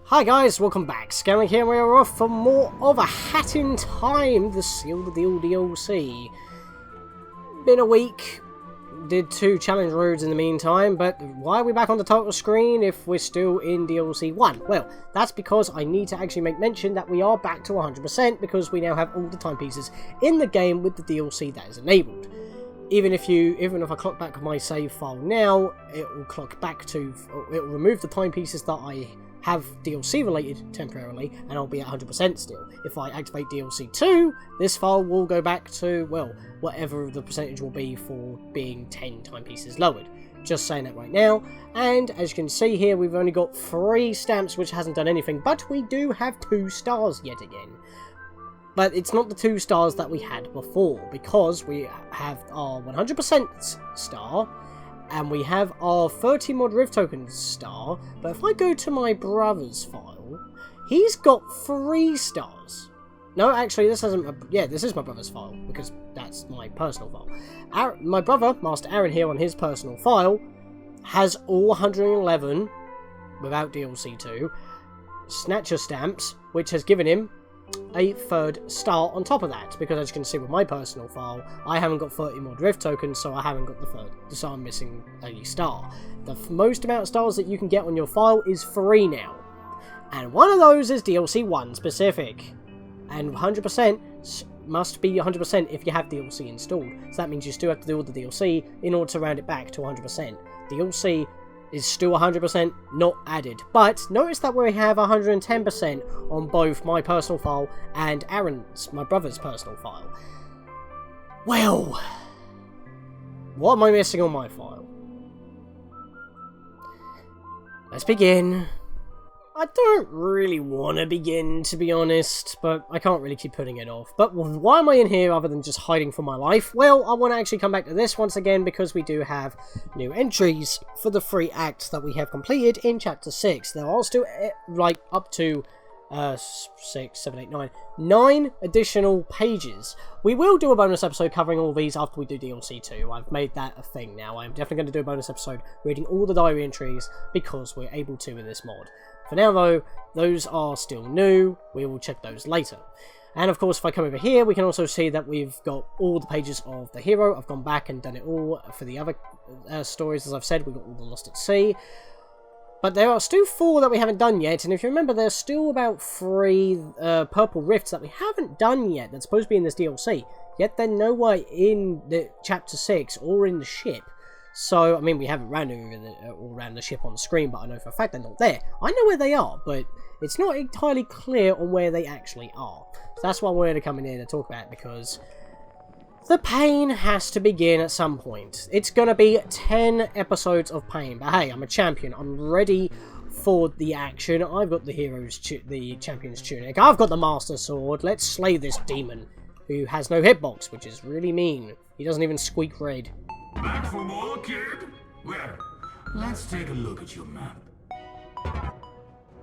Hi guys, welcome back. Scatlink here, and we are off for more of A Hat in Time, the Seal the Deal DLC. Been a week, did 2 challenge roads in the meantime, but why are we back on the title screen if we're still in DLC 1? Well, that's because I need to actually make mention that we are back to 100% because we now have all the timepieces in the game with the DLC that is enabled. Even if I clock back my save file now, it will clock back to, it will remove the timepieces that I have DLC related temporarily, and I'll be at 100% still. If I activate DLC 2, this file will go back to, well, whatever the percentage will be for being 10 timepieces lowered. Just saying that right now. And as you can see here, we've only got 3 stamps, which hasn't done anything, but we do have 2 stars yet again. But it's not the 2 stars that we had before, because we have our 100% star, and we have our 30 mod Rift tokens star. But if I go to my brother's file, he's got 3 stars. No, actually, this isn't. This is my brother's file, because that's my personal file. My brother, Master Aaron, here on his personal file, has all 111, without DLC 2, Snatcher stamps, which has given him a 3rd star on top of that, because as you can see with my personal file, I haven't got 30 mod Rift tokens, so I haven't got the 3rd, so I'm missing a star. The most amount of stars that you can get on your file is 3 now, and one of those is DLC 1 specific, and 100% must be 100% if you have DLC installed, so that means you still have to do all the DLC in order to round it back to 100%. DLC is still 100% not added. But notice that we have 110% on both my personal file and Aaron's, my brother's personal file. Well, what am I missing on my file? Let's begin. I don't really want to begin, to be honest, but I can't really keep putting it off. But why am I in here other than just hiding from my life? Well, I want to actually come back to this once again because we do have new entries for the 3 acts that we have completed in Chapter 6. There are still, like, up to 6, 7, 8, 9. 9 additional pages. We will do a bonus episode covering all these after we do DLC 2. I've made that a thing now. I'm definitely going to do a bonus episode reading all the diary entries because we're able to with this mod. For now though, those are still new, we will check those later. And of course if I come over here, we can also see that we've got all the pages of the hero. I've gone back and done it all for the other stories, as I've said, we've got all the Lost at Sea. But there are still 4 that we haven't done yet, and if you remember, there's still about 3 purple rifts that we haven't done yet that's supposed to be in this DLC. Yet they're nowhere in the Chapter 6 or in the ship. So, I mean, we haven't ran all around the ship on the screen, but I know for a fact they're not there. I know where they are, but it's not entirely clear on where they actually are. So that's why I wanted to come in here to talk about it, because the pain has to begin at some point. It's going to be 10 episodes of pain, but hey, I'm a champion. I'm ready for the action. I've got the champion's tunic. I've got the master sword. Let's slay this demon who has no hitbox, which is really mean. He doesn't even squeak red. Back for more, kid? Well, let's take a look at your map.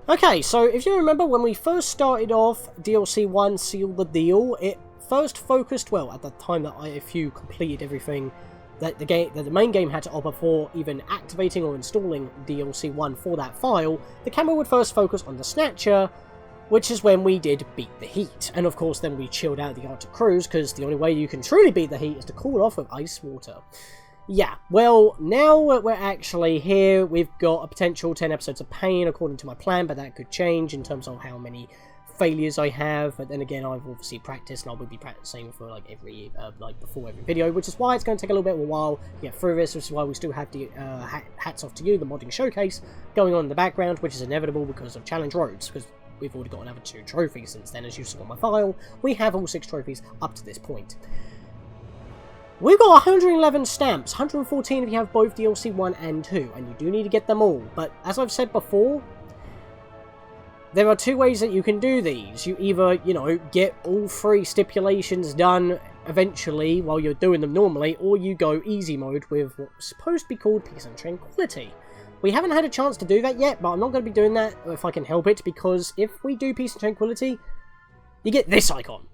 Okay, so if you remember when we first started off DLC 1 Seal the Deal, it first focused, well, at the time that if you completed everything that the main game had to offer before even activating or installing DLC 1 for that file, the camera would first focus on the Snatcher, which is when we did beat the heat. And of course then we chilled out the Arctic cruise, because the only way you can truly beat the heat is to cool off with ice water. Yeah, well, now we're actually here. We've got a potential 10 episodes of pain according to my plan, but that could change in terms of how many failures I have. But then again, I've obviously practiced, and I will be practicing for like every before every video, which is why it's going to take a little bit of a while to get through this, which is why we still have the hats off to you, the modding showcase going on in the background, which is inevitable because of challenge roads, because we've already got another 2 trophies since then. As you saw on my file, we have all 6 trophies up to this point. We've got 111 stamps, 114 if you have both DLC 1 and 2, and you do need to get them all. But as I've said before, there are 2 ways that you can do these. You either, you know, get all 3 stipulations done eventually while you're doing them normally, or you go easy mode with what's supposed to be called Peace and Tranquility. We haven't had a chance to do that yet, but I'm not going to be doing that if I can help it, because if we do Peace and Tranquility, you get this icon,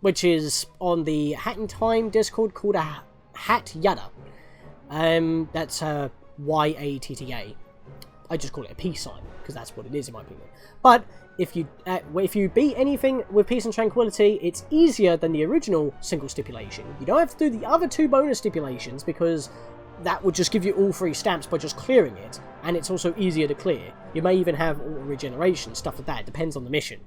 which is on the Hat in Time Discord called a Hat Yada. That's Y-A-T-T-A. I just call it a peace sign, because that's what it is in my opinion. But if you beat anything with peace and tranquility, it's easier than the original single stipulation. You don't have to do the other 2 bonus stipulations, because that would just give you all 3 stamps by just clearing it, and it's also easier to clear. You may even have auto regeneration, stuff like that. It depends on the mission.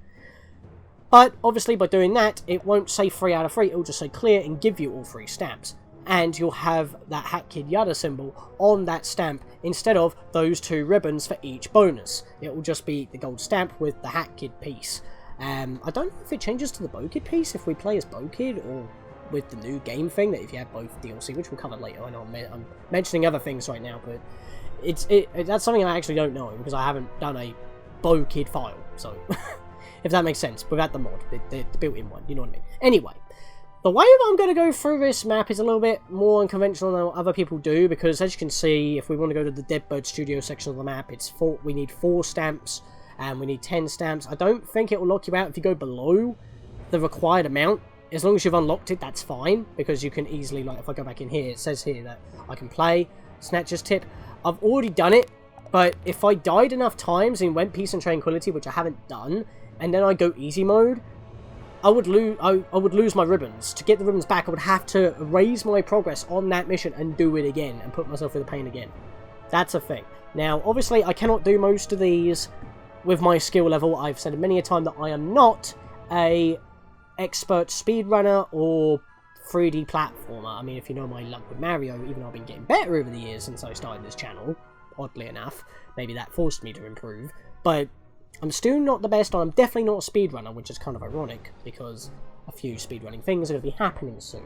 But obviously by doing that, it won't say 3 out of 3, it'll just say clear and give you all 3 stamps. And you'll have that Hat Kid Yada symbol on that stamp instead of those 2 ribbons for each bonus. It will just be the gold stamp with the Hat Kid piece. I don't know if it changes to the Bo Kid piece if we play as Bo Kid, or with the new game thing, that if you have both DLC, which we'll cover later. I know I'm mentioning other things right now, but that's something I actually don't know, because I haven't done a Bo Kid file, so if that makes sense, without the mod, the built-in one, you know what I mean. Anyway, the way that I'm going to go through this map is a little bit more unconventional than what other people do, because as you can see, if we want to go to the Deadbird Studio section of the map, we need 4 stamps, and we need 10 stamps. I don't think it will lock you out if you go below the required amount. As long as you've unlocked it, that's fine, because you can easily, like, if I go back in here, it says here that I can play Snatcher's tip. I've already done it, but if I died enough times and went Peace and Tranquility, which I haven't done, and then I go easy mode, I would lose my ribbons. To get the ribbons back, I would have to erase my progress on that mission and do it again, and put myself through the pain again. That's a thing. Now, obviously, I cannot do most of these with my skill level. I've said many a time that I am not a expert speedrunner or 3D platformer. I mean, if you know my luck with Mario, even though I've been getting better over the years since I started this channel, oddly enough, maybe that forced me to improve, but I'm still not the best, and I'm definitely not a speedrunner, which is kind of ironic, because a few speedrunning things are going to be happening soon.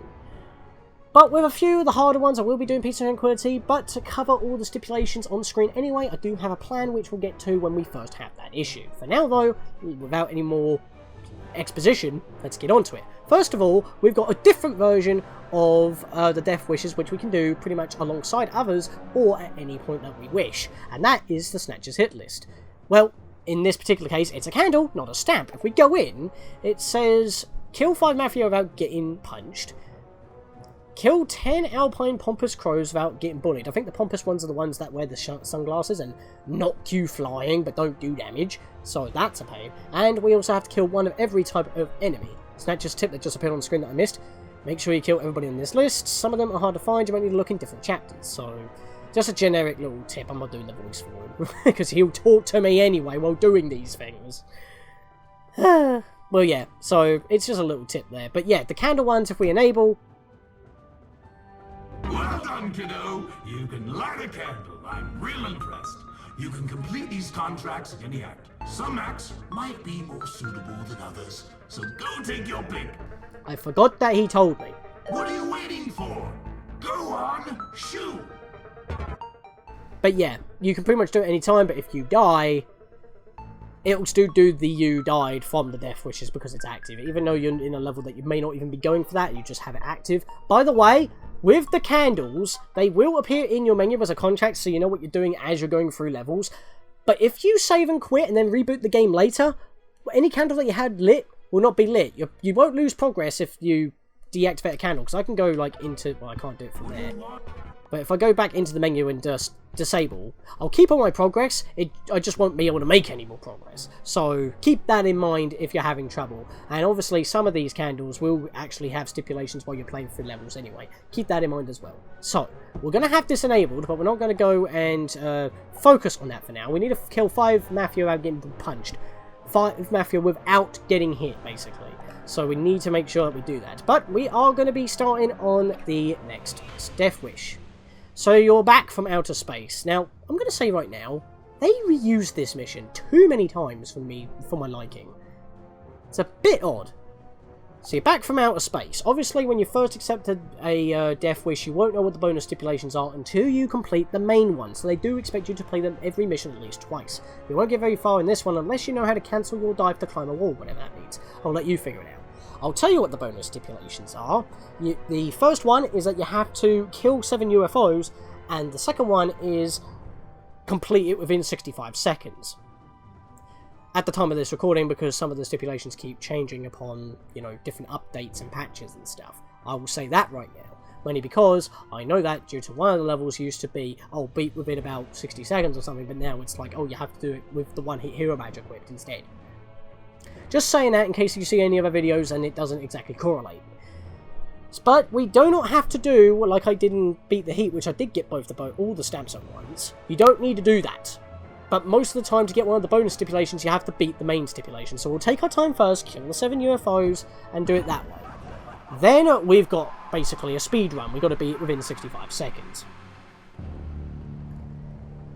But with a few of the harder ones, I will be doing Peace and Tranquility, but to cover all the stipulations on screen anyway, I do have a plan which we'll get to when we first have that issue. For now though, without any more exposition, let's get on to it. First of all, we've got a different version of the Death Wishes, which we can do pretty much alongside others, or at any point that we wish, and that is the Snatcher's hit list. Well, in this particular case, it's a candle, not a stamp. If we go in, it says, kill 5 Mafia without getting punched, kill 10 Alpine Pompous Crows without getting bullied. I think the Pompous ones are the ones that wear the sunglasses and knock you flying, but don't do damage, so that's a pain. And we also have to kill 1 of every type of enemy. Snatcher's tip that just appeared on the screen that I missed. Make sure you kill everybody on this list. Some of them are hard to find, you might need to look in different chapters, so just a generic little tip. I'm not doing the voice for him, because he'll talk to me anyway while doing these things. Well, yeah, so it's just a little tip there. But yeah, the candle ones, if we enable... Well done, kiddo. You can light a candle. I'm real impressed. You can complete these contracts at any act. Some acts might be more suitable than others, so go take your pick. I forgot that he told me. What are you waiting for? Go on, shoot. But yeah, you can pretty much do it any time, but if you die, it'll still do the you died from the Death Wishes because it's active. Even though you're in a level that you may not even be going for that, you just have it active. By the way, with the candles, they will appear in your menu as a contract, so you know what you're doing as you're going through levels. But if you save and quit and then reboot the game later, any candle that you had lit will not be lit. You won't lose progress if you deactivate a candle, because I can go like into... well, I can't do it from there. But if I go back into the menu and just disable, I'll keep all my progress, I just won't be able to make any more progress. So keep that in mind if you're having trouble. And obviously some of these candles will actually have stipulations while you're playing through levels anyway. Keep that in mind as well. So, we're going to have this enabled, but we're not going to go and focus on that for now. We need to kill 5 Mafia without getting punched. 5 Mafia without getting hit, basically. So we need to make sure that we do that. But we are going to be starting on the next Death Wish. So you're back from outer space. Now, I'm going to say right now, they reused this mission too many times for my liking. It's a bit odd. So you're back from outer space. Obviously, when you first accepted a Death Wish, you won't know what the bonus stipulations are until you complete the main one. So they do expect you to play them every mission at least twice. You won't get very far in this one unless you know how to cancel your dive to climb a wall, whatever that means. I'll let you figure it out. I'll tell you what the bonus stipulations are. The first one is that you have to kill 7 UFOs, and the second one is complete it within 65 seconds. At the time of this recording, because some of the stipulations keep changing upon, you know, different updates and patches and stuff. I will say that right now. Mainly because I know that due to one of the levels used to be, oh, beat within about 60 seconds or something, but now it's like, oh, you have to do it with the one-hit hero badge equipped instead. Just saying that in case you see any other videos and it doesn't exactly correlate. But we do not have to do like I did in Beat the Heat, which I did get all the stamps at once. You don't need to do that. But most of the time, to get one of the bonus stipulations, you have to beat the main stipulation. So we'll take our time first, kill the 7 UFOs, and do it that way. Then we've got basically a speed run. We've got to beat it within 65 seconds.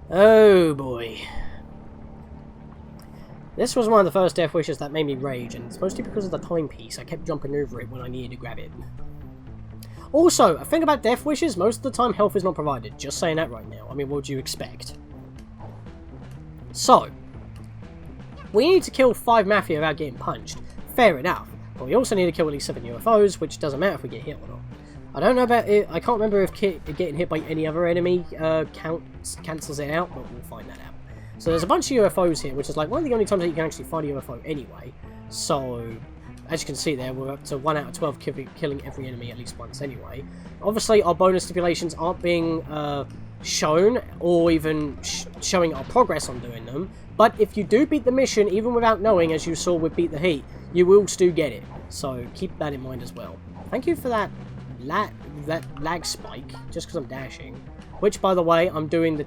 Oh boy. This was one of the first death wishes that made me rage, and it's mostly because of the timepiece. I kept jumping over it when I needed to grab it. Also, a thing about death wishes, most of the time health is not provided. Just saying that right now. I mean, what would you expect? So, we need to kill 5 Mafia without getting punched. Fair enough. But we also need to kill at least 7 UFOs, which doesn't matter if we get hit or not. I don't know about it. I can't remember if getting hit by any other enemy cancels it out, but we'll find that out. So there's a bunch of UFOs here, which is like one of the only times that you can actually find a UFO anyway. So, as you can see there, we're up to 1 out of 12 killing every enemy at least once anyway. Obviously, our bonus stipulations aren't being shown, or even showing our progress on doing them. But if you do beat the mission, even without knowing, as you saw with Beat the Heat, you will still get it. So keep that in mind as well. Thank you for that lag spike, just because I'm dashing. Which, by the way, I was doing the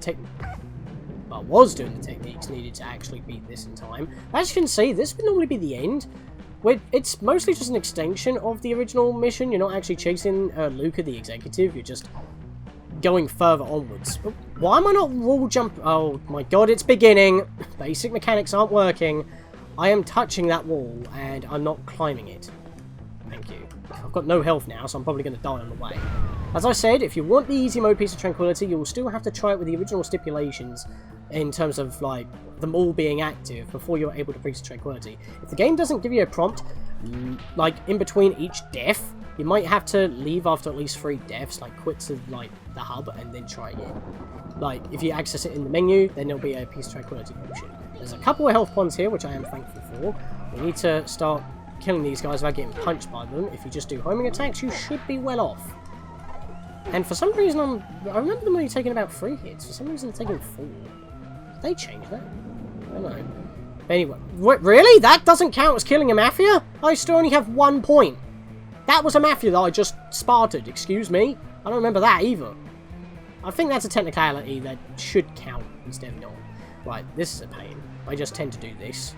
techniques needed to actually beat this in time. As you can see, this would normally be the end. It's mostly just an extension of the original mission. You're not actually chasing Luca the Executive, you're just going further onwards. Why am I not wall jump? Oh my god, it's beginning. Basic mechanics aren't working. I am touching that wall and I'm not climbing it. Thank you. I've got no health now, so I'm probably going to die on the way. As I said, if you want the easy mode Piece of Tranquility, you'll still have to try it with the original stipulations in terms of like them all being active before you're able to Piece of Tranquility. If the game doesn't give you a prompt, like in between each death, you might have to leave after at least 3 deaths, like quit to like the hub and then try again. Like if you access it in the menu, then there'll be a Piece of Tranquility option. There's a couple of health points here, which I am thankful for. We need to start killing these guys without getting punched by them. If you just do homing attacks, you should be well off. And for some reason, I remember them only taking about 3 hits. For some reason, they're taking 4. Did they change that? I don't know. Anyway, really? That doesn't count as killing a Mafia? I still only have 1 point. That was a Mafia that I just sparted, excuse me. I don't remember that either. I think that's a technicality that should count instead of not. Right, this is a pain. I just tend to do this,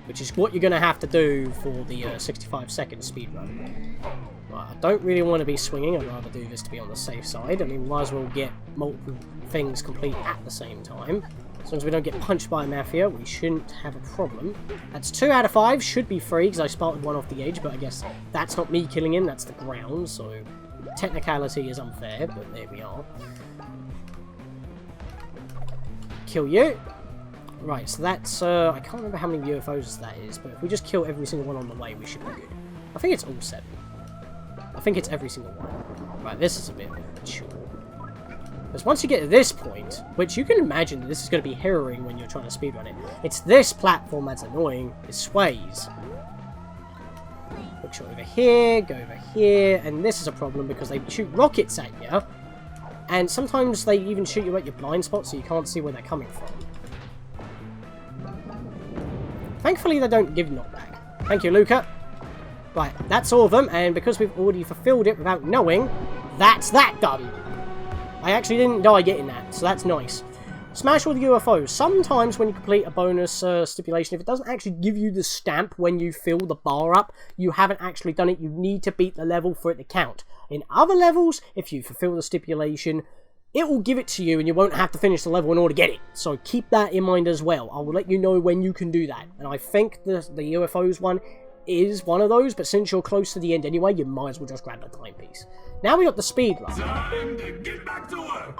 which is what you're going to have to do for the 65-second speedrun. Right, I don't really want to be swinging. I'd rather do this to be on the safe side. I mean, we might as well get multiple things complete at the same time. As long as we don't get punched by a Mafia, we shouldn't have a problem. That's 2 out of 5. Should be 3, because I sparted one off the edge, but I guess that's not me killing him, that's the ground, so technicality is unfair, but there we are. Kill you. Right, so that's, I can't remember how many UFOs that is, but if we just kill every single one on the way, we should be good. I think it's all 7. I think it's every single one. Right, this is a bit mature. Because once you get to this point, which you can imagine that this is going to be harrowing when you're trying to speedrun it, it's this platform that's annoying. It sways. Quick shot over here, go over here, and this is a problem because they shoot rockets at you, and sometimes they even shoot you at your blind spot so you can't see where they're coming from. Thankfully they don't give knockback. Thank you, Luca. Right, that's all of them, and because we've already fulfilled it without knowing, that's that done. I actually didn't die getting that, so that's nice. Smash all the UFOs. Sometimes when you complete a bonus stipulation, if it doesn't actually give you the stamp when you fill the bar up, you haven't actually done it. You need to beat the level for it to count. In other levels, if you fulfill the stipulation, it will give it to you and you won't have to finish the level in order to get it. So keep that in mind as well. I will let you know when you can do that. And I think the UFOs one is one of those, but since you're close to the end anyway, you might as well just grab the timepiece. Now we got the speed run. Time to get back to work.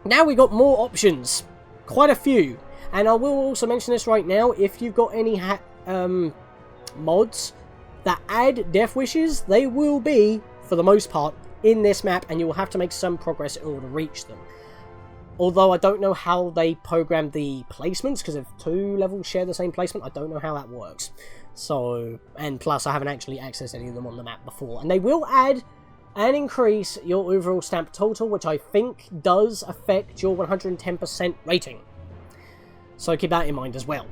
Now we got more options, quite a few, and I will also mention this right now. If you've got any mods that add death wishes, they will be, for the most part, in this map, and you will have to make some progress in order to reach them. Although I don't know how they program the placements, because if 2 levels share the same placement, I don't know how that works. So, and plus I haven't actually accessed any of them on the map before. And they will add and increase your overall stamp total, which I think does affect your 110% rating. So keep that in mind as well.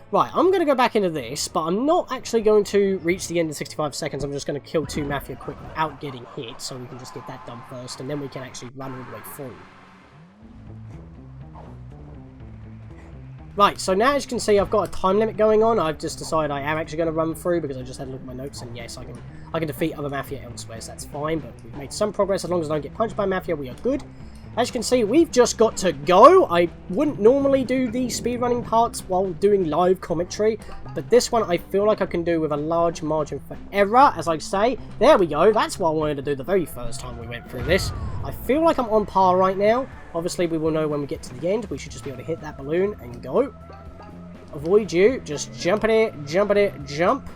Right, I'm going to go back into this, but I'm not actually going to reach the end in 65 seconds. I'm just going to kill 2 Mafia quick without getting hit, so we can just get that done first, and then we can actually run all the way through. Right, so now as you can see, I've got a time limit going on. I've just decided I am actually going to run through because I just had a look at my notes, and yes, I can defeat other Mafia elsewhere, so that's fine, but we've made some progress. As long as I don't get punched by Mafia, we are good. As you can see, we've just got to go. I wouldn't normally do the speedrunning parts while doing live commentary, but this one I feel like I can do with a large margin for error, as I say. There we go. That's what I wanted to do the very first time we went through this. I feel like I'm on par right now. Obviously, we will know when we get to the end. We should just be able to hit that balloon and go. Avoid you. Just jump at it, jump at it, jump.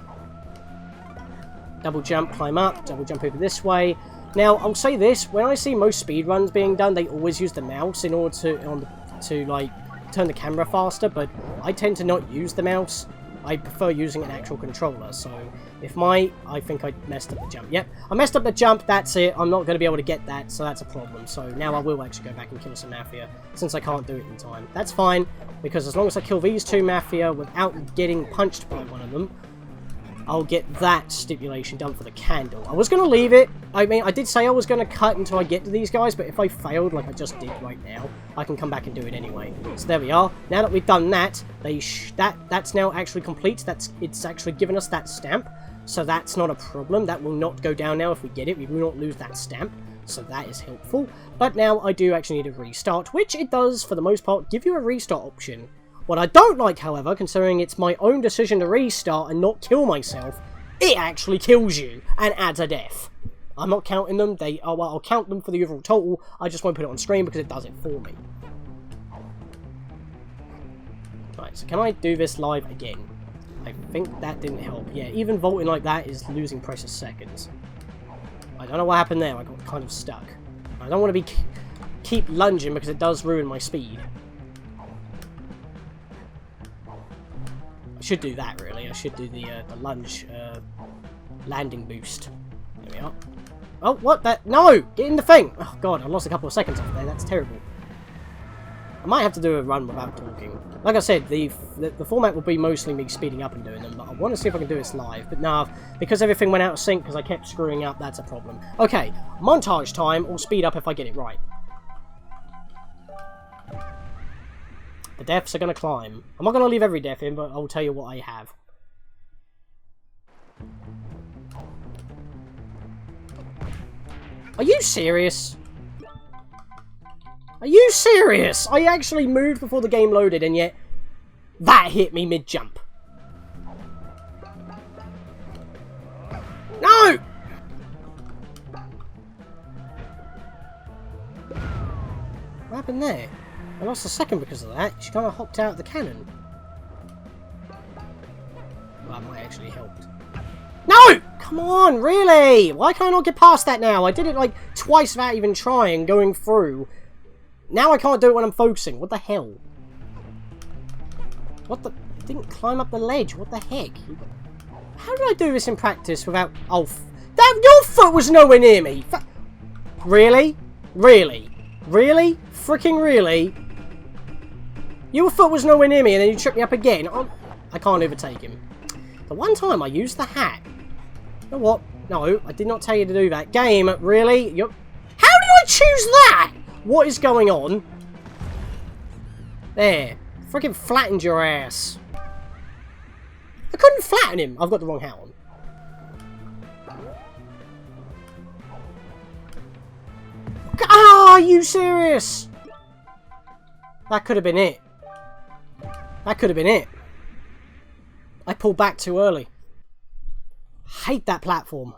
Double jump, climb up, double jump over this way. Now, I'll say this, when I see most speedruns being done, they always use the mouse in order to like, turn the camera faster, but I tend to not use the mouse. I prefer using an actual controller, so if I think I messed up the jump. Yep, I messed up the jump, that's it. I'm not going to be able to get that, so that's a problem. So now I will actually go back and kill some Mafia, since I can't do it in time. That's fine, because as long as I kill these 2 Mafia without getting punched by one of them, I'll get that stipulation done for the candle. I was going to leave it. I mean, I did say I was going to cut until I get to these guys, but if I failed, like I just did right now, I can come back and do it anyway. So there we are. Now that we've done that, that's now actually complete. It's actually given us that stamp, so that's not a problem. That will not go down now if we get it. We will not lose that stamp, so that is helpful. But now I do actually need a restart, which it does, for the most part, give you a restart option. What I don't like, however, considering it's my own decision to restart and not kill myself, it actually kills you and adds a death. I'm not counting them. Well, I'll count them for the overall total. I just won't put it on screen because it does it for me. Right, so can I do this live again? I think that didn't help. Yeah, even vaulting like that is losing precious seconds. I don't know what happened there. I got kind of stuck. I don't want to keep lunging because it does ruin my speed. I should do that, really. I should do the lunge landing boost. There we are. Oh, what? No! Get in the thing! Oh, God, I lost a couple of seconds off there. That's terrible. I might have to do a run without talking. Like I said, the format will be mostly me speeding up and doing them, but I want to see if I can do this live. But nah, because everything went out of sync because I kept screwing up, that's a problem. Okay, montage time, or speed up if I get it right. The deaths are going to climb. I'm not going to leave every death in, but I'll tell you what I have. Are you serious? Are you serious? I actually moved before the game loaded, and yet that hit me mid-jump. No! What happened there? I lost a second because of that. She kind of hopped out of the cannon. Well, that might actually help. No! Come on, really? Why can't I not get past that now? I did it like twice without even trying, going through. Now I can't do it when I'm focusing. What the hell? What the... I didn't climb up the ledge. What the heck? How did I do this in practice without... Oh, your foot was nowhere near me! Really? Really? Really? Freaking really? Your foot was nowhere near me and then you tripped me up again. I can't overtake him. The one time I used the hat. You know what? No, I did not tell you to do that. Game, really? How did I choose that? What is going on? There. Freaking flattened your ass. I couldn't flatten him. I've got the wrong hat on. Ah, are you serious? That could have been it. That could have been it. I pulled back too early. Hate that platform.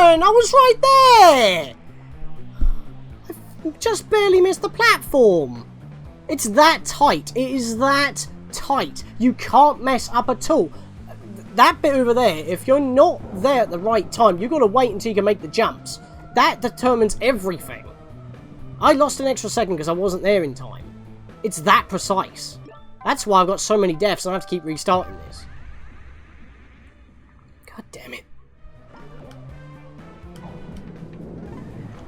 on! I was right there! I just barely missed the platform. It's that tight. It is that tight. You can't mess up at all. That bit over there, if you're not there at the right time, you've got to wait until you can make the jumps. That determines everything. I lost an extra second because I wasn't there in time. It's that precise. That's why I've got so many deaths and I have to keep restarting this. God damn it.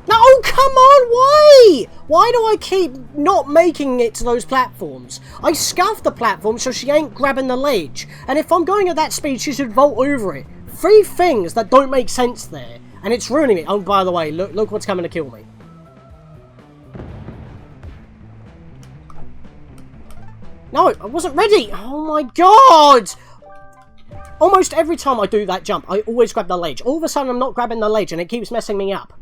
No, oh, come on, why? Why do I keep not making it to those platforms? I scuffed the platform so she ain't grabbing the ledge. And if I'm going at that speed, she should vault over it. 3 things that don't make sense there. And it's ruining me. Oh, by the way, look what's coming to kill me. No, I wasn't ready. Oh my god. Almost every time I do that jump, I always grab the ledge. All of a sudden, I'm not grabbing the ledge and it keeps messing me up.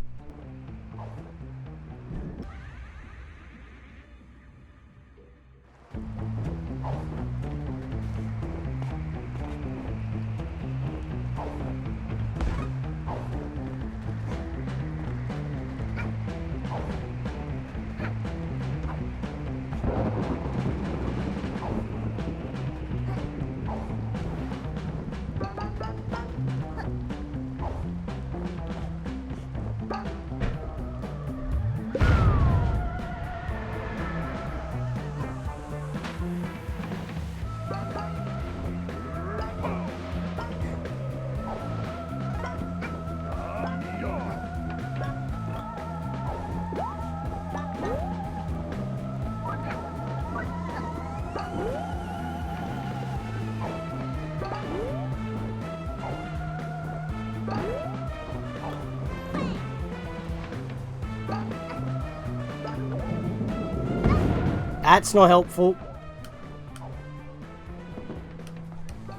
That's not helpful.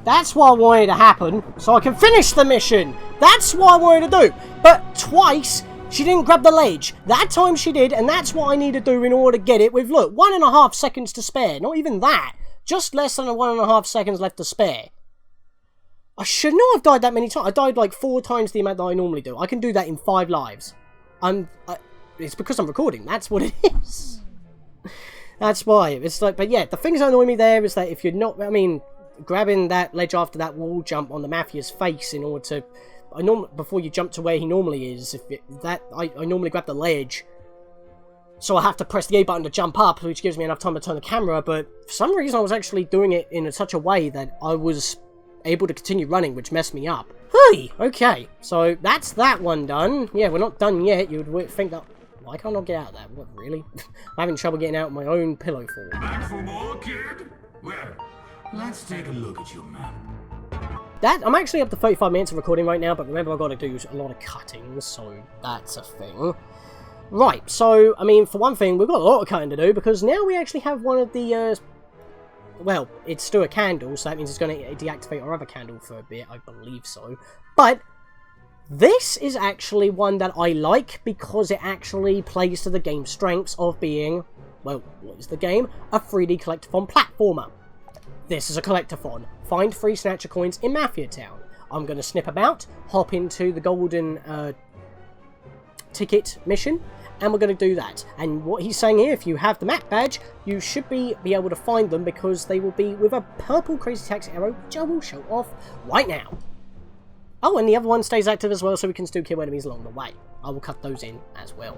That's what I wanted to happen, so I can finish the mission. That's what I wanted to do. But twice, she didn't grab the ledge. That time she did, and that's what I need to do in order to get it with, look, 1.5 seconds to spare. Not even that. Just less than 1.5 seconds left to spare. I should not have died that many times. I died like 4 times the amount that I normally do. I can do that in 5 lives. It's because I'm recording. That's what it is. That's why. It's like, but yeah, the things that annoy me there is that if you're not, I mean, grabbing that ledge after that wall jump on the Mafia's face in order to, before you jump to where he normally is, I normally grab the ledge, so I have to press the A button to jump up, which gives me enough time to turn the camera, but for some reason I was actually doing it in such a way that I was able to continue running, which messed me up. Hey, okay, so that's that one done. Yeah, we're not done yet. You would think that... Why can't I get out of that? What, really? I'm having trouble getting out of my own pillow fall. Back for more, kid? Well, let's take a look at your map. I'm actually up to 35 minutes of recording right now, but remember I've got to do a lot of cutting, so that's a thing. Right, so, I mean, for one thing, we've got a lot of cutting to do, because now we actually have one of the, well, it's still a candle, so that means it's going to deactivate our other candle for a bit, I believe so. But this is actually one that I like because it actually plays to the game's strengths of being, well, what is the game? A 3D collectathon platformer. This is a collectathon. Find 3 Snatcher coins in Mafia Town. I'm going to snip about, hop into the golden ticket mission, and we're going to do that. And what he's saying here, if you have the map badge, you should be able to find them because they will be with a purple Crazy Taxi arrow, which I will show off right now. Oh, and the other one stays active as well, so we can still kill enemies along the way. I will cut those in as well.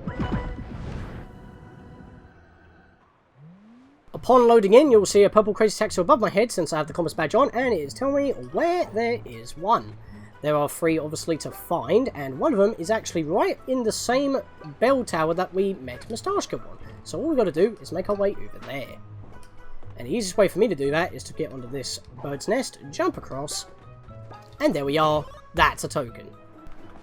Upon loading in, you'll see a purple Crazy Taxi above my head since I have the compass badge on, and it is telling me where there is one. There are 3, obviously, to find, and one of them is actually right in the same bell tower that we met Mustachka on. So all we've got to do is make our way over there. And the easiest way for me to do that is to get onto this bird's nest, jump across, and there we are. That's a token.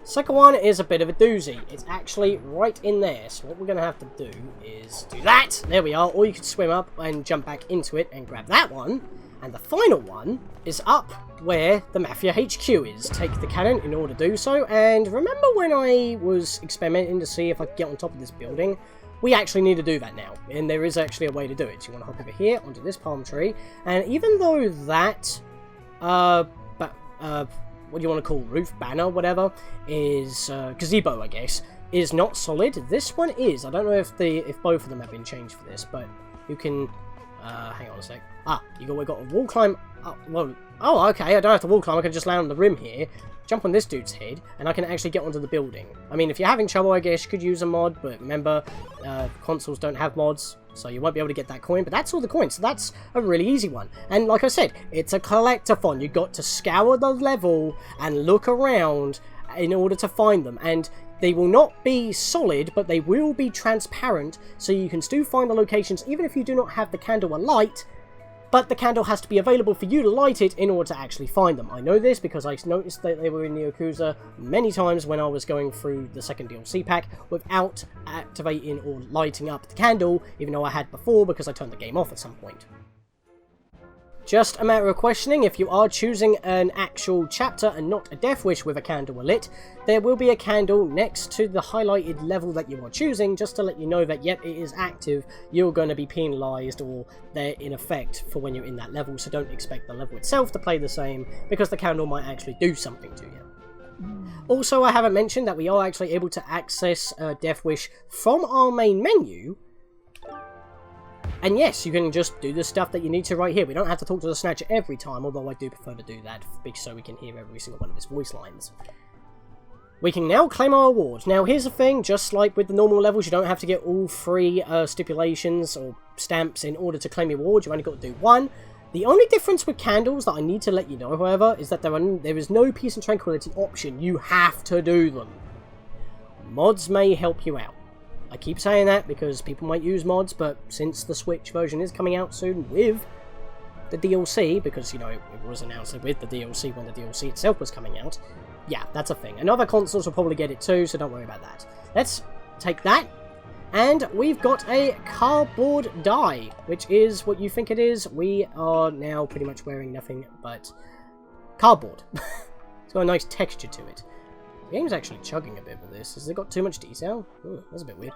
Second one is a bit of a doozy. It's actually right in there. So what we're going to have to do is do that. There we are. Or you could swim up and jump back into it and grab that one. And the final one is up where the Mafia HQ is. Take the cannon in order to do so. And remember when I was experimenting to see if I could get on top of this building? We actually need to do that now. And there is actually a way to do it. So you want to hop over here onto this palm tree. And even though that... what do you want to call, roof banner, whatever, is, gazebo, I guess, is not solid. This one is. I don't know if both of them have been changed for this, but you can, hang on a sec. We've got a wall climb, oh, okay, I don't have to wall climb, I can just land on the rim here, jump on this dude's head, and I can actually get onto the building. I mean, if you're having trouble, I guess you could use a mod, but remember, consoles don't have mods, so you won't be able to get that coin, but that's all the coins, so that's a really easy one. And like I said, it's a collectathon. You've got to scour the level and look around in order to find them, and they will not be solid, but they will be transparent, so you can still find the locations even if you do not have the candle alight, but the candle has to be available for you to light it in order to actually find them. I know this because I noticed that they were in the Yakuza many times when I was going through the second DLC pack without activating or lighting up the candle, even though I had before because I turned the game off at some point. Just a matter of questioning, if you are choosing an actual chapter and not a death wish with a candle lit, there will be a candle next to the highlighted level that you are choosing, just to let you know that, yep, it is active, you're going to be penalised, or they're in effect for when you're in that level, so don't expect the level itself to play the same, because the candle might actually do something to you. Also, I haven't mentioned that we are actually able to access Death Wish from our main menu. And yes, you can just do the stuff that you need to right here. We don't have to talk to the Snatcher every time, although I do prefer to do that so we can hear every single one of his voice lines. We can now claim our awards. Now here's the thing, just like with the normal levels, you don't have to get all 3 stipulations or stamps in order to claim your awards. You've only got to do 1. The only difference with candles that I need to let you know, however, is that there is no peace and tranquility option. You have to do them. Mods may help you out. I keep saying that because people might use mods, but since the Switch version is coming out soon with the DLC, because, you know, it was announced with the DLC when the DLC itself was coming out, yeah, that's a thing. And other consoles will probably get it too, so don't worry about that. Let's take that, and we've got a cardboard die, which is what you think it is. We are now pretty much wearing nothing but cardboard. It's got a nice texture to it. The game's actually chugging a bit with this. Has it got too much detail? Ooh, that's a bit weird.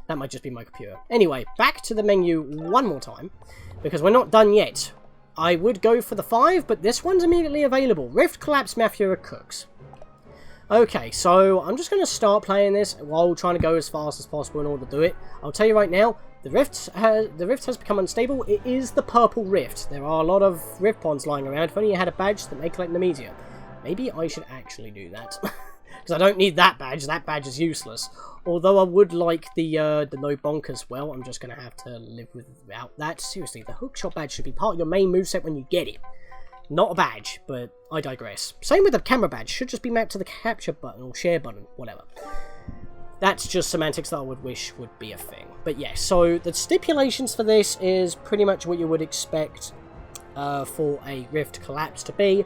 That might just be my computer. Anyway, back to the menu one more time, because we're not done yet. I would go for the 5, but this one's immediately available. Rift, Collapse, Mafia, Cooks. Okay, so I'm just going to start playing this while trying to go as fast as possible in order to do it. I'll tell you right now, the Rift has become unstable. It is the purple Rift. There are a lot of Rift ponds lying around. If only you had a badge that may collect the media. Maybe I should actually do that. Because I don't need that badge is useless. Although I would like the no bonk as well, I'm just going to have to live without that. Seriously, the hookshot badge should be part of your main moveset when you get it. Not a badge, but I digress. Same with the camera badge, should just be mapped to the capture button or share button, whatever. That's just semantics that I would wish would be a thing. But yeah, so the stipulations for this is pretty much what you would expect for a Rift Collapse to be.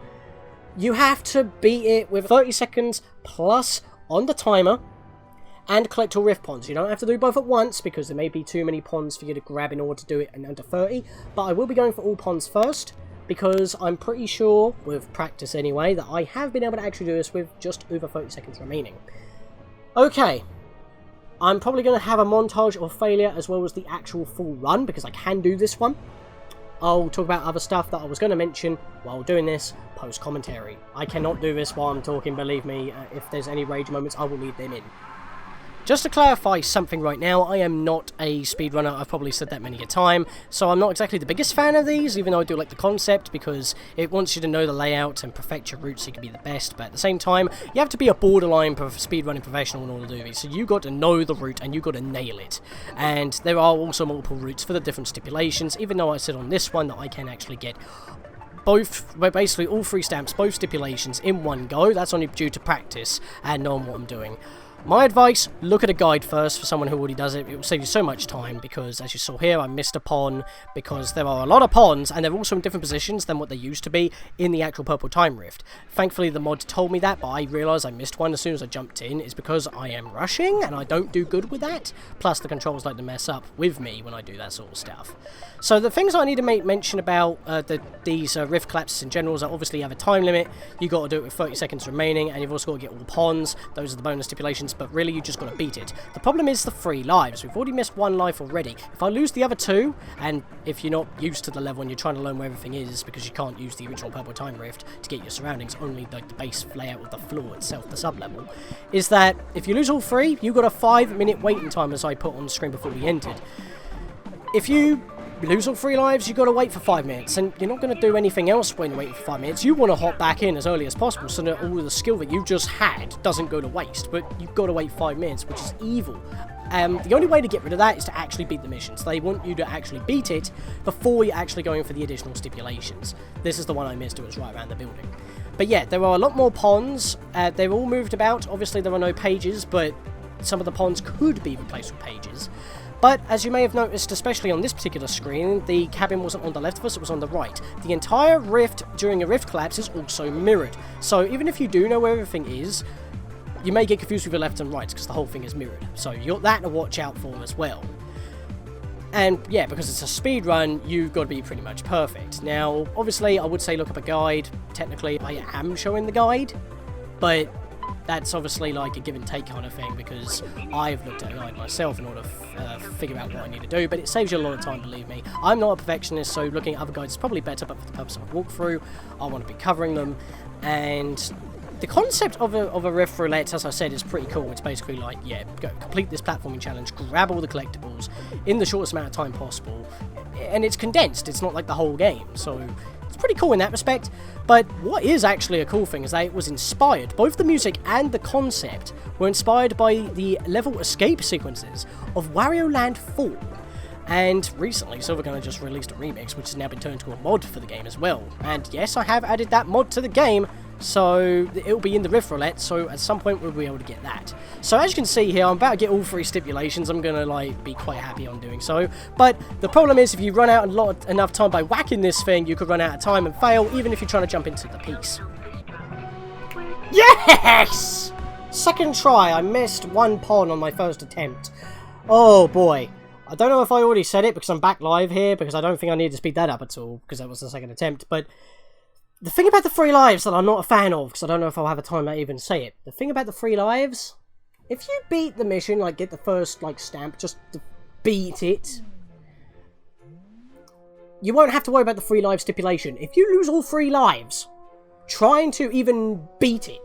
You have to beat it with 30 seconds plus on the timer and collect all Rift ponds. You don't have to do both at once because there may be too many ponds for you to grab in order to do it in under 30. But I will be going for all ponds first because I'm pretty sure, with practice anyway, that I have been able to actually do this with just over 30 seconds remaining. Okay. I'm probably going to have a montage of failure as well as the actual full run because I can do this one. I'll talk about other stuff that I was going to mention while doing this post-commentary. I cannot do this while I'm talking, believe me. If there's any rage moments, I will leave them in. Just to clarify something right now, I am not a speedrunner, I've probably said that many a time, so I'm not exactly the biggest fan of these, even though I do like the concept, because it wants you to know the layout and perfect your routes so you can be the best, but at the same time, you have to be a borderline speedrunning professional in order to do these, so you got to know the route and you got to nail it. And there are also multiple routes for the different stipulations, even though I said on this one that I can actually get both, basically all 3 stamps, both stipulations in one go. That's only due to practice and knowing what I'm doing. My advice, look at a guide first for someone who already does it. It will save you so much time because, as you saw here, I missed a pond because there are a lot of ponds and they're also in different positions than what they used to be in the actual Purple Time Rift. Thankfully, the mod told me that, but I realised I missed one as soon as I jumped in. It's because I am rushing and I don't do good with that. Plus, the controls like to mess up with me when I do that sort of stuff. So the things I need to make mention about these Rift Collapses in general is that obviously you have a time limit. You've got to do it with 30 seconds remaining and you've also got to get all the ponds. Those are the bonus stipulations is, but really you just got to beat it. The problem is the 3 lives. We've already missed 1 life already. If I lose the other 2, and if you're not used to the level and you're trying to learn where everything is, because you can't use the original Purple Time Rift to get your surroundings, only like the base layout of the floor itself, the sub-level, is that if you lose all 3, you've got a 5-minute waiting time, as I put on the screen before we entered. If you lose all 3 lives, you've got to wait for 5 minutes, and you're not going to do anything else when you're waiting for 5 minutes. You want to hop back in as early as possible so that all the skill that you just had doesn't go to waste, but you've got to wait 5 minutes, which is evil. The only way to get rid of that is to actually beat the missions. They want you to actually beat it before you're actually going for the additional stipulations. This is the one I missed, it was right around the building. But yeah, there are a lot more ponds. They're all moved about. Obviously there are no pages, but some of the ponds could be replaced with pages. But, as you may have noticed, especially on this particular screen, the cabin wasn't on the left of us, it was on the right. The entire rift during a rift collapse is also mirrored. So, even if you do know where everything is, you may get confused with your left and right, because the whole thing is mirrored. So, you've got that to watch out for as well. And, yeah, because it's a speed run, you've got to be pretty much perfect. Now, obviously, I would say look up a guide. Technically, I am showing the guide, but that's obviously like a give and take kind of thing, because I've looked at a guide myself in order to figure out what I need to do, but it saves you a lot of time, believe me. I'm not a perfectionist, so looking at other guides is probably better, but for the purpose of a walkthrough, I want to be covering them. And the concept of a rift roulette, as I said, is pretty cool. It's basically like, yeah, go complete this platforming challenge, grab all the collectibles in the shortest amount of time possible, and it's condensed, it's not like the whole game, so it's pretty cool in that respect. But what is actually a cool thing is that it was inspired, both the music and the concept were inspired by the level escape sequences of Wario Land 4. And recently, Silvergunner just released a remix, which has now been turned into a mod for the game as well. And yes, I have added that mod to the game, so it'll be in the Rift Roulette, so at some point we'll be able to get that. So as you can see here, I'm about to get all 3 stipulations. I'm going to like be quite happy on doing so. But the problem is, if you run out enough time by whacking this thing, you could run out of time and fail, even if you're trying to jump into the piece. Yes! Second try, I missed 1 pawn on my first attempt. Oh boy. I don't know if I already said it because I'm back live here, because I don't think I need to speed that up at all, because that was the second attempt, but the thing about the 3 lives that I'm not a fan of, because I don't know if I'll have a time to even say it, the thing about the 3 lives, if you beat the mission, like get the first like stamp, just to beat it, you won't have to worry about the 3 live stipulation. If you lose all 3 lives trying to even beat it,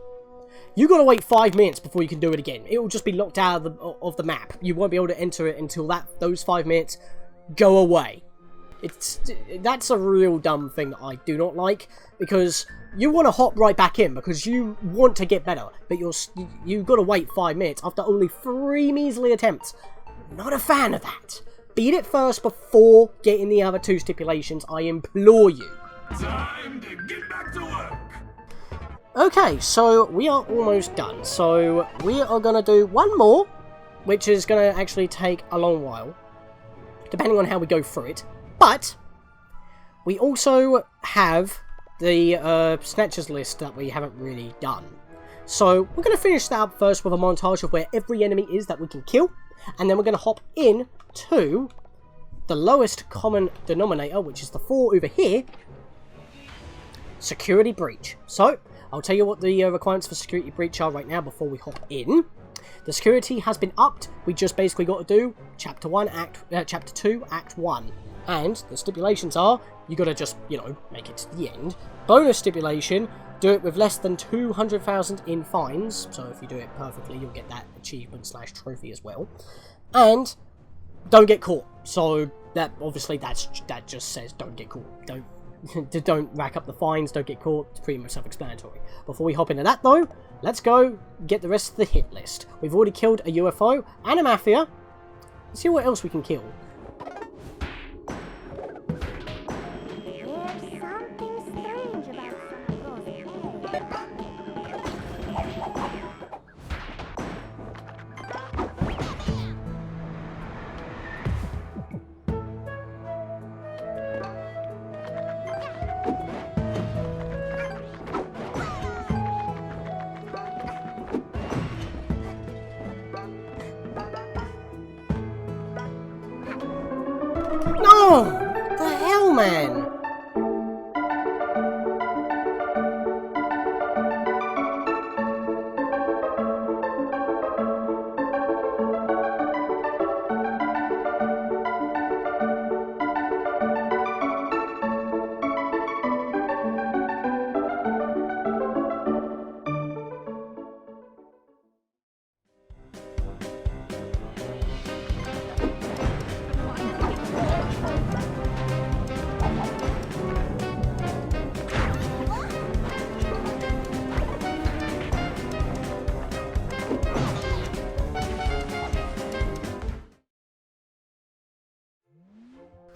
you gotta wait 5 minutes before you can do it again. It will just be locked out of the map. You won't be able to enter it until those 5 minutes go away. That's a real dumb thing that I do not like, because you want to hop right back in because you want to get better, but you've got to wait 5 minutes after only 3 measly attempts. Not a fan of that. Beat it first before getting the other 2 stipulations, I implore you. Time to get back to work. Okay, so we are almost done. So we are going to do 1 more, which is going to actually take a long while, depending on how we go through it. But we also have the Snatchers list that we haven't really done. So we're going to finish that up first with a montage of where every enemy is that we can kill, and then we're going to hop in to the lowest common denominator, which is the 4 over here, Security Breach. So I'll tell you what the requirements for Security Breach are right now before we hop in. The security has been upped. We just basically got to do Chapter 2, Act 1. And the stipulations are, you got to just, you know, make it to the end. Bonus stipulation, do it with less than 200,000 in fines. So if you do it perfectly, you'll get that achievement / trophy as well. And don't get caught. So that obviously that just says don't get caught. Don't rack up the fines, don't get caught. It's pretty much self-explanatory. Before we hop into that though, let's go get the rest of the hit list. We've already killed a UFO and a Mafia. Let's see what else we can kill. No! What the hell, man?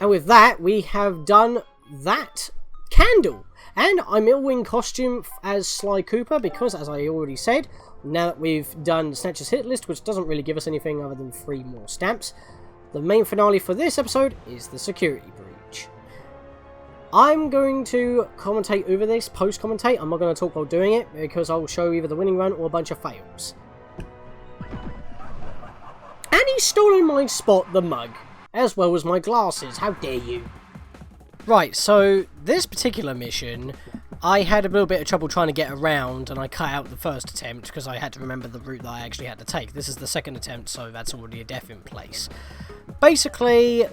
And with that, we have done that candle. And I'm all in costume as Sly Cooper because, as I already said, now that we've done Snatcher's hit list, which doesn't really give us anything other than 3 more stamps, the main finale for this episode is the security breach. I'm going to commentate over this, post-commentate. I'm not going to talk while doing it because I'll show either the winning run or a bunch of fails. And he's stolen my spot, the mug, as well as my glasses. How dare you? Right, so this particular mission, I had a little bit of trouble trying to get around, and I cut out the first attempt because I had to remember the route that I actually had to take. This is the second attempt, so that's already a death in place. Basically,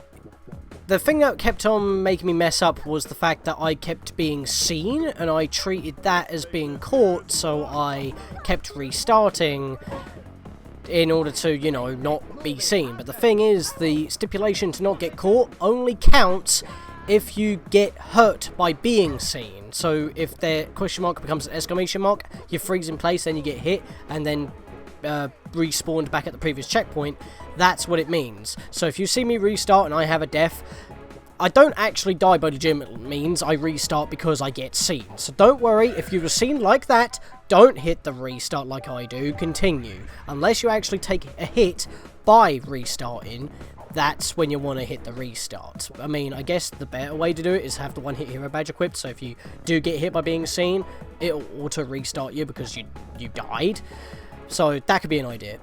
the thing that kept on making me mess up was the fact that I kept being seen, and I treated that as being caught, so I kept restarting in order to, you know, not be seen. But the thing is, the stipulation to not get caught only counts if you get hurt by being seen. So if the question mark becomes an exclamation mark, you freeze in place, then you get hit, and then respawned back at the previous checkpoint. That's what it means. So if you see me restart and I have a death, I don't actually die by legitimate means. I restart because I get seen. So don't worry, if you were seen like that, don't hit the restart like I do. Continue. Unless you actually take a hit by restarting, that's when you want to hit the restart. I mean, I guess the better way to do it is have the one hit hero badge equipped, so if you do get hit by being seen, it'll auto restart you because you died. So that could be an idea.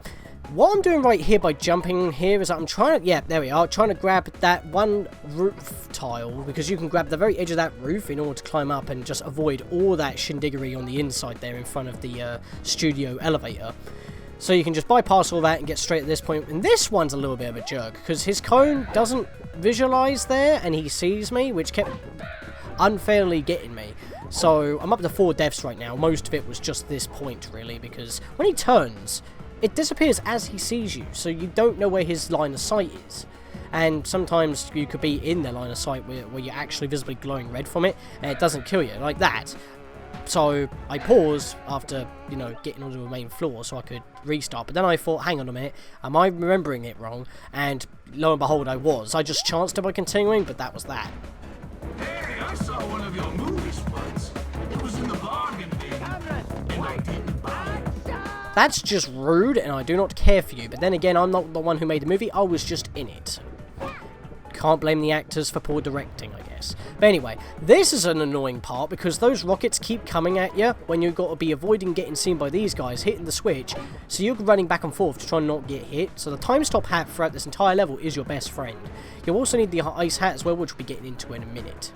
What I'm doing right here by jumping here is that I'm trying to, yeah, there we are, trying to grab that one roof tile, because you can grab the very edge of that roof in order to climb up and just avoid all that shindiggery on the inside there in front of the studio elevator. So you can just bypass all that and get straight at this point. And this one's a little bit of a jerk, because his cone doesn't visualize there, and he sees me, which kept unfairly getting me. So I'm up to 4 deaths right now. Most of it was just this point, really, because when he turns, it disappears as he sees you, so you don't know where his line of sight is. And sometimes you could be in the line of sight where you're actually visibly glowing red from it, and it doesn't kill you, like that. So I paused after, you know, getting onto the main floor so I could restart. But then I thought, hang on a minute, am I remembering it wrong? And lo and behold, I was. I just chanced it by continuing, but that was that. Hey, I saw one of your movies once. It was in the bargain bin, and I didn't buy it. That's just rude, and I do not care for you. But then again, I'm not the one who made the movie. I was just in it. Can't blame the actors for poor directing, I guess. But anyway, this is an annoying part because those rockets keep coming at you when you've got to be avoiding getting seen by these guys, hitting the switch, so you're running back and forth to try and not get hit. So the time stop hat throughout this entire level is your best friend. You'll also need the ice hat as well, which we'll be getting into in a minute.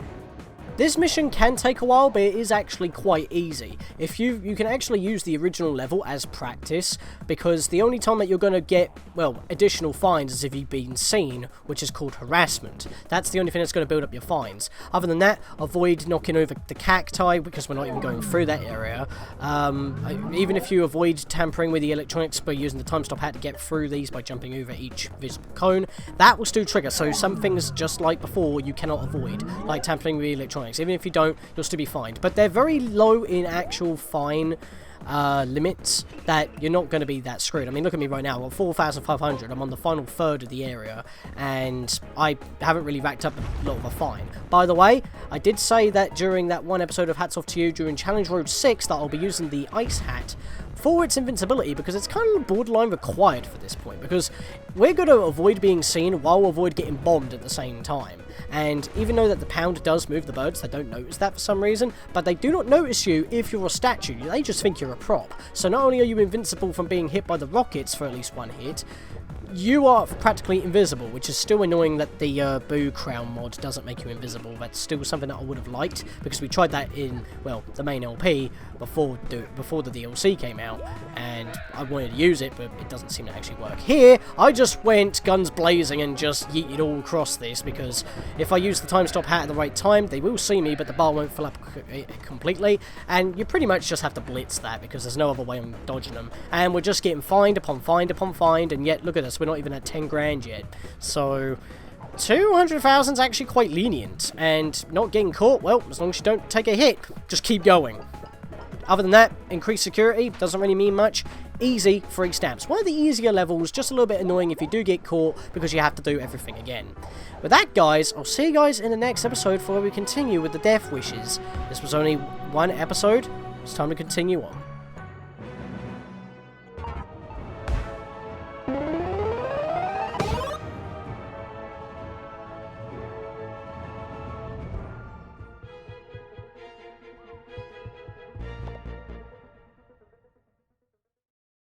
This mission can take a while, but it is actually quite easy. If you can actually use the original level as practice, because the only time that you're going to get, well, additional fines is if you've been seen, which is called harassment. That's the only thing that's going to build up your fines. Other than that, avoid knocking over the cacti, because we're not even going through that area. Even if you avoid tampering with the electronics by using the time stop hat to get through these by jumping over each visible cone, that will still trigger. So some things, just like before, you cannot avoid, like tampering with the electronics. Even if you don't, you'll still be fined. But they're very low in actual fine limits that you're not going to be that screwed. I mean, look at me right now. I've got 4,500. I'm on the final third of the area, and I haven't really racked up a lot of a fine. By the way, I did say that during that one episode of Hats Off to You during Challenge Road 6 that I'll be using the ice hat for its invincibility, because it's kind of borderline required for this point, because we're going to avoid being seen while avoid getting bombed at the same time. And even though that the pound does move the birds, they don't notice that for some reason, but they do not notice you if you're a statue. They just think you're a prop. So not only are you invincible from being hit by the rockets for at least one hit, you are practically invisible, which is still annoying that the Boo Crown mod doesn't make you invisible. That's still something that I would have liked, because we tried that in, well, the main LP before the DLC came out, and I wanted to use it, but it doesn't seem to actually work. Here, I just went guns blazing and just yeeted all across this, because if I use the time stop hat at the right time, they will see me, but the bar won't fill up completely, and you pretty much just have to blitz that, because there's no other way I'm dodging them. And we're just getting fined upon fined upon fined, and yet, look at us, we're not even at 10 grand yet. So 200,000 is actually quite lenient, and not getting caught, well, as long as you don't take a hit, just keep going. Other than that, increased security, doesn't really mean much. Easy, 3 stamps. One of the easier levels, just a little bit annoying if you do get caught because you have to do everything again. With that, guys, I'll see you guys in the next episode for where we continue with the Death Wishes. This was only 1 episode. It's time to continue on.